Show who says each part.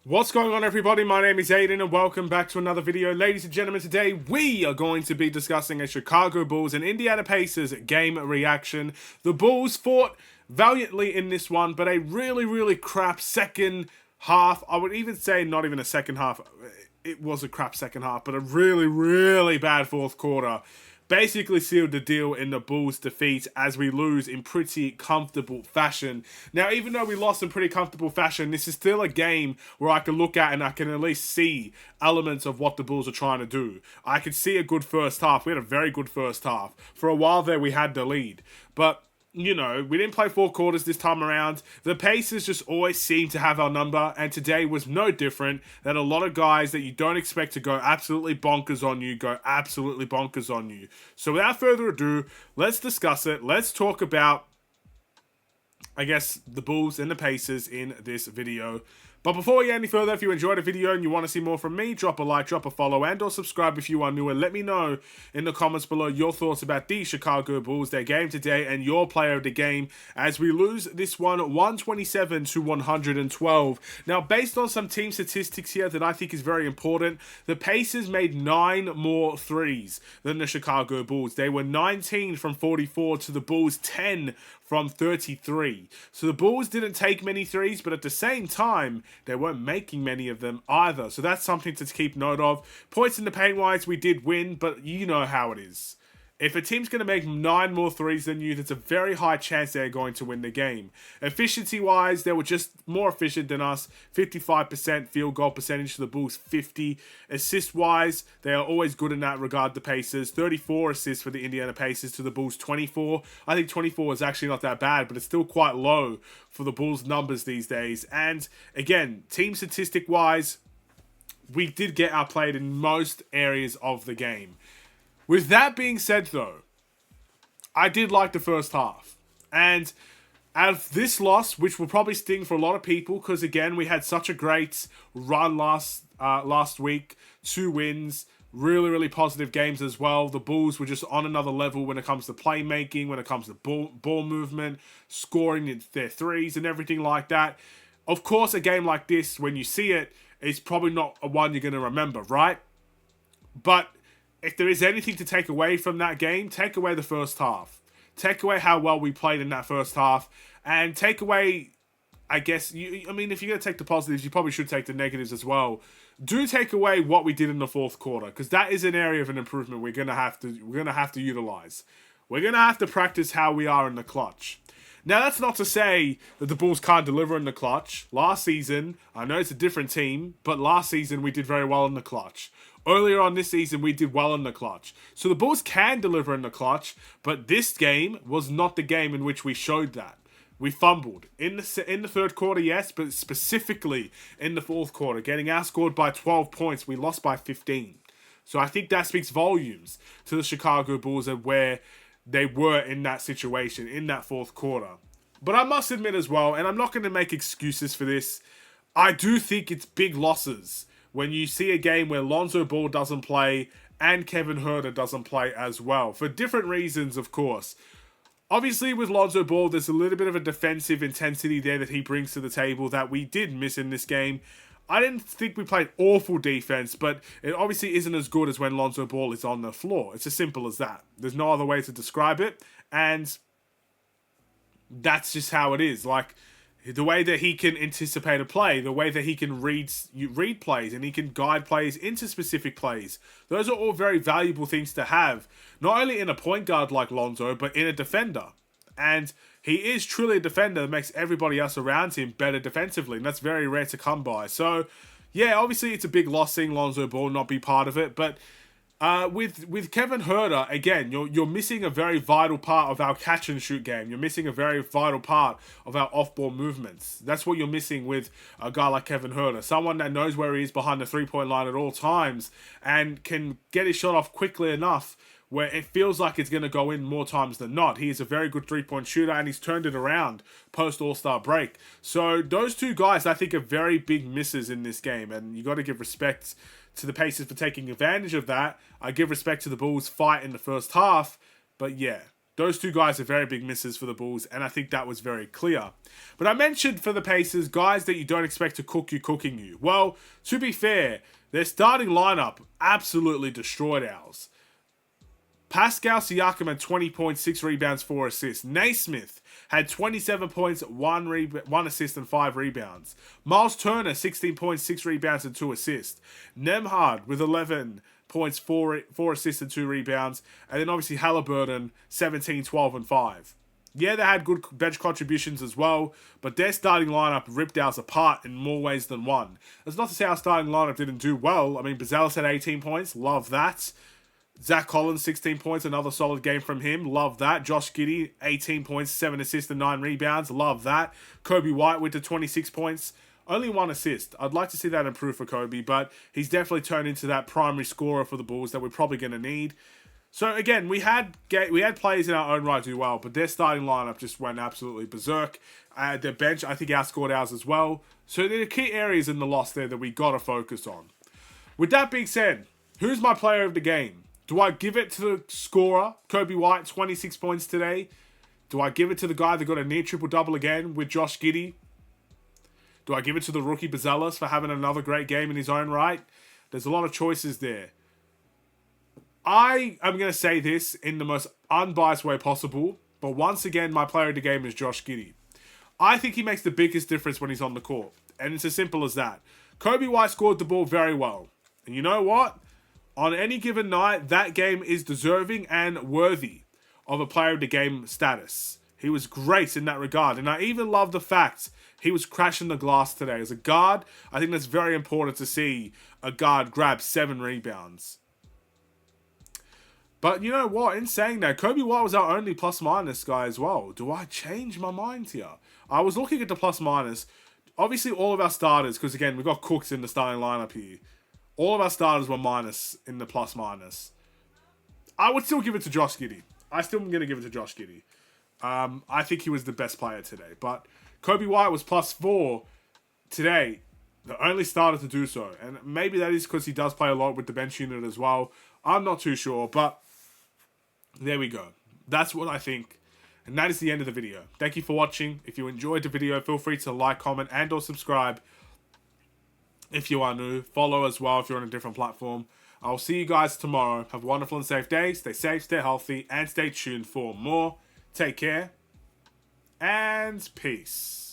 Speaker 1: What's going on, everybody? My name is Aiden and welcome back to another video. Ladies and gentlemen, today we are going to be discussing a Chicago Bulls and Indiana Pacers game reaction. The Bulls fought valiantly in this one, but a really crap second half. I would even say not even a second half. It was a crap second half, but a really bad fourth quarter. Basically sealed the deal in the Bulls' defeat as we lose in pretty comfortable fashion. Now, even though we lost in pretty comfortable fashion, this is still a game where I can look at and I can at least see elements of what the Bulls are trying to do. I could see a good first half. We had a very good first half. For a while there, we had the lead. But you know, we didn't play four quarters this time around. The Pacers just always seem to have our number, and today was no different. That a lot of guys that you don't expect to go absolutely bonkers on you, go absolutely bonkers on you. So without further ado, let's discuss it. Let's talk about, I guess, the Bulls and the Pacers in this video. But before we get any further, if you enjoyed the video and you want to see more from me, drop a like, drop a follow, and or subscribe if you are new. And let me know in the comments below your thoughts about the Chicago Bulls, their game today, and your player of the game as we lose this one 127 to 112. Now, based on some team statistics here that I think is very important, the Pacers made 9 more threes than the Chicago Bulls. They were 19 from 44 to the Bulls 10 from 33. So the Bulls didn't take many threes, but at the same time, they weren't making many of them either. So that's something to keep note of. Points in the paint wise, we did win, but you know how it is. If a team's going to make 9 more threes than you, there's a very high chance they're going to win the game. Efficiency-wise, they were just more efficient than us. 55% field goal percentage to the Bulls, 50. Assist-wise, they are always good in that regard, the Pacers. 34 assists for the Indiana Pacers to the Bulls, 24. I think 24 is actually not that bad, but it's still quite low for the Bulls' numbers these days. And, again, team statistic-wise, we did get outplayed in most areas of the game. With that being said, though, I did like the first half. And out of this loss, which will probably sting for a lot of people, because, again, we had such a great run last week. 2 wins, really positive games as well. The Bulls were just on another level when it comes to playmaking, when it comes to ball movement, scoring their threes and everything like that. Of course, a game like this, when you see it, it's probably not a one you're going to remember, right? But if there is anything to take away from that game, take away the first half. Take away how well we played in that first half. And take away, I guess, if you're going to take the positives, you probably should take the negatives as well. Do take away what we did in the fourth quarter, because that is an area of an improvement we're going to have to utilize. We're going to have to practice how we are in the clutch. Now, that's not to say that the Bulls can't deliver in the clutch. Last season, I know it's a different team, but last season we did very well in the clutch. Earlier on this season, we did well in the clutch. So the Bulls can deliver in the clutch, but this game was not the game in which we showed that. We fumbled. In the third quarter, yes, but specifically in the fourth quarter, getting outscored by 12 points, we lost by 15. So I think that speaks volumes to the Chicago Bulls and where they were in that situation, in that fourth quarter. But I must admit as well, and I'm not going to make excuses for this, I do think it's big losses when you see a game where Lonzo Ball doesn't play and Kevin Huerter doesn't play as well. For different reasons, of course. Obviously, with Lonzo Ball, there's a little bit of a defensive intensity there that he brings to the table that we did miss in this game. I didn't think we played awful defense, but it obviously isn't as good as when Lonzo Ball is on the floor. It's as simple as that. There's no other way to describe it, and that's just how it is. Like, the way that he can anticipate a play, the way that he can read plays, and he can guide players into specific plays. Those are all very valuable things to have, not only in a point guard like Lonzo, but in a defender. And he is truly a defender that makes everybody else around him better defensively, and that's very rare to come by. So, yeah, obviously it's a big loss seeing Lonzo Ball not be part of it, but with Kevin Huerter, again, you're missing a very vital part of our catch and shoot game. You're missing a very vital part of our off-ball movements. That's what you're missing with a guy like Kevin Huerter. Someone that knows where he is behind the three-point line at all times and can get his shot off quickly enough where it feels like it's going to go in more times than not. He is a very good three-point shooter, and he's turned it around post-All-Star break. So those two guys, I think, are very big misses in this game, and you got to give respect to the Pacers for taking advantage of that. I give respect to the Bulls' fight in the first half, but yeah, Those two guys are very big misses for the Bulls, and I think that was very clear. But I mentioned for the Pacers, guys that you don't expect to cook you cooking you. Well, to be fair, their starting lineup absolutely destroyed ours. Pascal Siakam had 20 points, 6 rebounds, 4 assists. Naismith had 27 points, 1 assist, and 5 rebounds. Miles Turner, 16 points, 6 rebounds, and 2 assists. Nembhard with 11 points, 4 assists, and 2 rebounds. And then obviously Halliburton, 17, 12, and 5. Yeah, they had good bench contributions as well, but their starting lineup ripped ours apart in more ways than one. That's not to say our starting lineup didn't do well. I mean, Bazelis had 18 points. Love that. Zach Collins, 16 points, another solid game from him. Love that. Josh Giddey, 18 points, 7 assists and 9 rebounds. Love that. Kobe White with the 26 points. Only 1 assist. I'd like to see that improve for Kobe, but he's definitely turned into that primary scorer for the Bulls that we're probably going to need. So again, we had players in our own right do well, but their starting lineup just went absolutely berserk. Their bench, I think, outscored ours as well. So there are key areas in the loss there that we got to focus on. With that being said, who's my player of the game? Do I give it to the scorer, Kobe White, 26 points today? Do I give it to the guy that got a near triple-double again with Josh Giddey? Do I give it to the rookie Bazelis for having another great game in his own right? There's a lot of choices there. I am going to say this in the most unbiased way possible, but once again, my player of the game is Josh Giddey. I think he makes the biggest difference when he's on the court, and it's as simple as that. Kobe White scored the ball very well, and you know what? On any given night, that game is deserving and worthy of a player of the game status. He was great in that regard. And I even love the fact he was crashing the glass today. As a guard, I think that's very important to see a guard grab 7 rebounds. But you know what? In saying that, Kobe White was our only plus-minus guy as well. Do I change my mind here? I was looking at the plus-minus. Obviously, all of our starters, because again, we've got Cooks in the starting lineup here. All of our starters were minus in the plus-minus. I would still give it to Josh Giddey. I still am going to give it to Josh Giddey. I think he was the best player today. But Kobe White was +4 today. The only starter to do so. And maybe that is because he does play a lot with the bench unit as well. I'm not too sure. But there we go. That's what I think. And that is the end of the video. Thank you for watching. If you enjoyed the video, feel free to like, comment, and or subscribe. If you are new, follow as well if you're on a different platform. I'll see you guys tomorrow. Have a wonderful and safe day. Stay safe, stay healthy, and stay tuned for more. Take care, and peace.